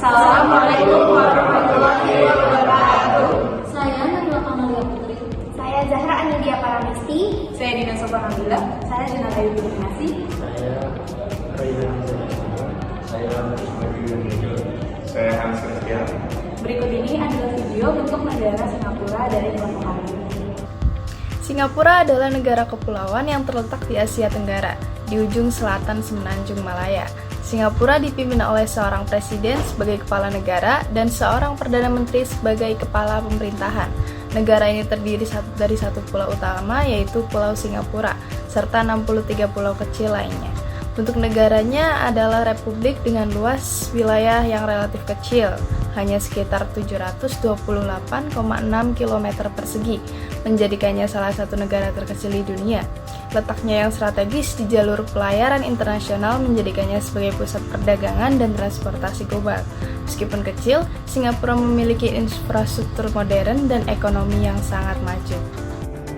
Assalamualaikum warahmatullahi wabarakatuh. Saya Nabila Kamalia Putri. Saya Zahra Anidia Paramesti. Saya Dina Sobahamila. Saya Junata Yudhiyah Nasi. Saya Raihan. Saya Hans Christian. Berikut ini adalah video bentuk negara Singapura dari kelompok kami. Singapura adalah negara kepulauan yang terletak di Asia Tenggara, di ujung selatan Semenanjung Malaya. Singapura dipimpin oleh seorang presiden sebagai kepala negara dan seorang perdana menteri sebagai kepala pemerintahan. Negara ini terdiri dari satu pulau utama, yaitu Pulau Singapura, serta 63 pulau kecil lainnya. Bentuk negaranya adalah republik dengan luas wilayah yang relatif kecil, hanya sekitar 728,6 km persegi, menjadikannya salah satu negara terkecil di dunia. Letaknya yang strategis di jalur pelayaran internasional menjadikannya sebagai pusat perdagangan dan transportasi global. Meskipun kecil, Singapura memiliki infrastruktur modern dan ekonomi yang sangat maju.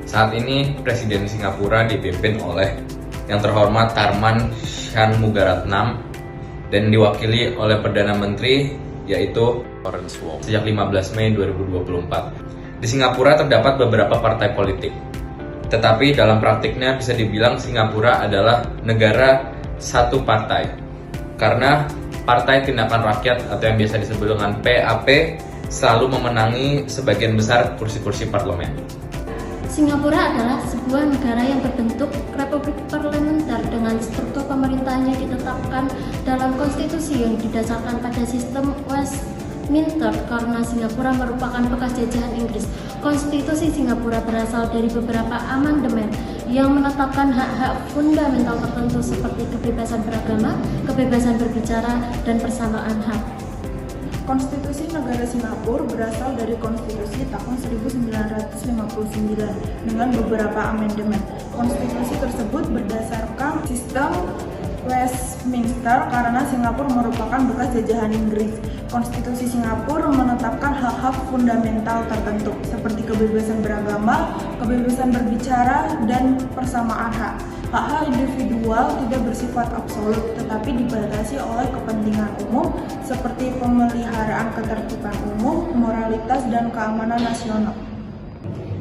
Saat ini, Presiden Singapura dipimpin oleh yang terhormat Tharman Shanmugaratnam dan diwakili oleh Perdana Menteri yaitu Lawrence Wong sejak 15 Mei 2024. Di Singapura terdapat beberapa partai politik. Tetapi dalam praktiknya bisa dibilang Singapura adalah negara satu partai. Karena Partai Tindakan Rakyat atau yang biasa disebut dengan PAP selalu memenangi sebagian besar kursi-kursi parlemen. Singapura adalah sebuah negara yang berbentuk republik parlementer dengan struktur pemerintahannya ditetapkan dalam konstitusi yang didasarkan pada sistem Westminster karena Singapura merupakan bekas jajahan Inggris. Konstitusi Singapura berasal dari beberapa amandemen yang menetapkan hak-hak fundamental tertentu seperti kebebasan beragama, kebebasan berbicara, dan persamaan hak. Konstitusi negara Singapura berasal dari konstitusi tahun 1959 dengan beberapa amandemen. Konstitusi tersebut berdasarkan sistem Westminster karena Singapura merupakan bekas jajahan Inggris. Konstitusi Singapura menetapkan hak-hak fundamental tertentu seperti kebebasan beragama, kebebasan berbicara, dan persamaan hak. Hak-hak individual tidak bersifat absolut, tetapi dibatasi oleh kepentingan umum seperti pemeliharaan ketertiban umum, moralitas, dan keamanan nasional.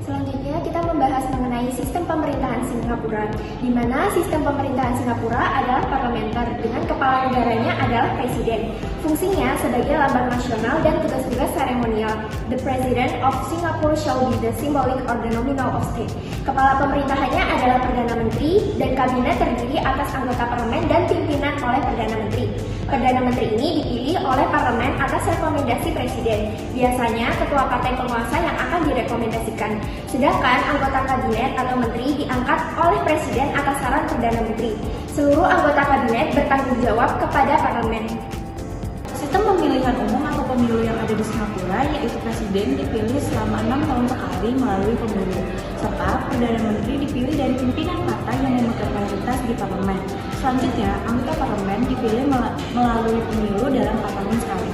Selanjutnya kita membahas mengenai sistem pemerintahan Singapura, di mana sistem pemerintahan Singapura adalah parlementer dengan kepala negaranya adalah presiden. Fungsinya sebagai lambang nasional dan tugas-tugas seremonial. The President of Singapore shall be the symbolic or the nominal of state. Kepala pemerintahannya adalah Perdana Menteri dan kabinet terdiri atas anggota parlemen dan pimpinan oleh Perdana Menteri. Perdana Menteri ini dipilih oleh parlemen atas rekomendasi presiden. Biasanya ketua partai penguasa yang akan direkomendasikan. Sedangkan anggota kabinet atau menteri diangkat oleh presiden atas saran Perdana Menteri. Seluruh anggota kabinet bertanggung jawab kepada parlemen. Sistem pemilihan umum atau pemilu yang ada di Singapura yaitu presiden dipilih selama 6 tahun sekali melalui pemilu, serta Perdana Menteri dipilih dari pimpinan partai yang memegang mayoritas di parlemen. Selanjutnya, anggota parlemen dipilih melalui pemilu dalam 4 tahun sekali.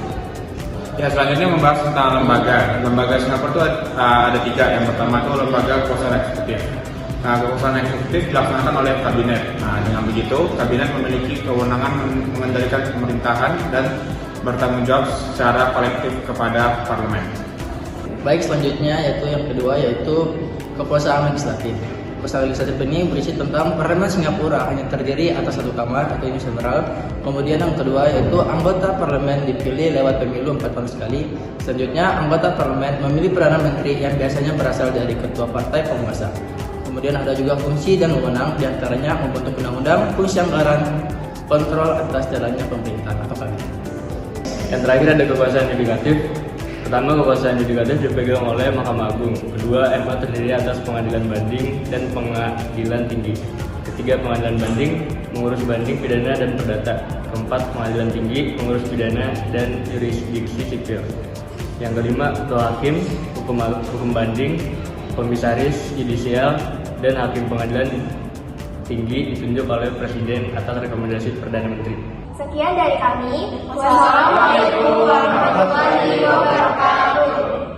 Ya, selanjutnya membahas tentang lembaga. Lembaga Singapura itu ada 3. Yang pertama itu lembaga kekuasaan eksekutif. Nah, kekuasaan eksekutif dilaksanakan oleh kabinet. Nah, dengan begitu, kabinet memiliki kewenangan mengendalikan pemerintahan dan bertanggung jawab secara kolektif kepada parlemen. Baik, selanjutnya yaitu yang kedua yaitu kekuasaan legislatif. Kekuasaan legislatif ini berisi tentang parlemen Singapura hanya terdiri atas satu kamar atau Inggris Federal. Kemudian yang kedua yaitu anggota parlemen dipilih lewat pemilu 4 tahun sekali. Selanjutnya anggota parlemen memilih perdana menteri yang biasanya berasal dari ketua partai penguasa. Kemudian ada juga fungsi dan wewenang, diantaranya membentuk undang-undang, fungsi anggaran, kontrol atas jalannya pemerintahan atau kabinet. Yang terakhir ada kekuasaan yudikatif. Pertama, kekuasaan yudikatif dipegang oleh Mahkamah Agung. Kedua, MA terdiri atas pengadilan banding dan pengadilan tinggi. Ketiga, pengadilan banding mengurus banding pidana dan perdata. Keempat, pengadilan tinggi mengurus pidana dan yurisdiksi sipil. Yang kelima, ketua hakim, hukum banding, komisaris yudisial, dan hakim pengadilan tinggi ditunjuk oleh presiden atas rekomendasi Perdana Menteri. Sekian dari kami. Wassalamualaikum warahmatullahi wabarakatuh.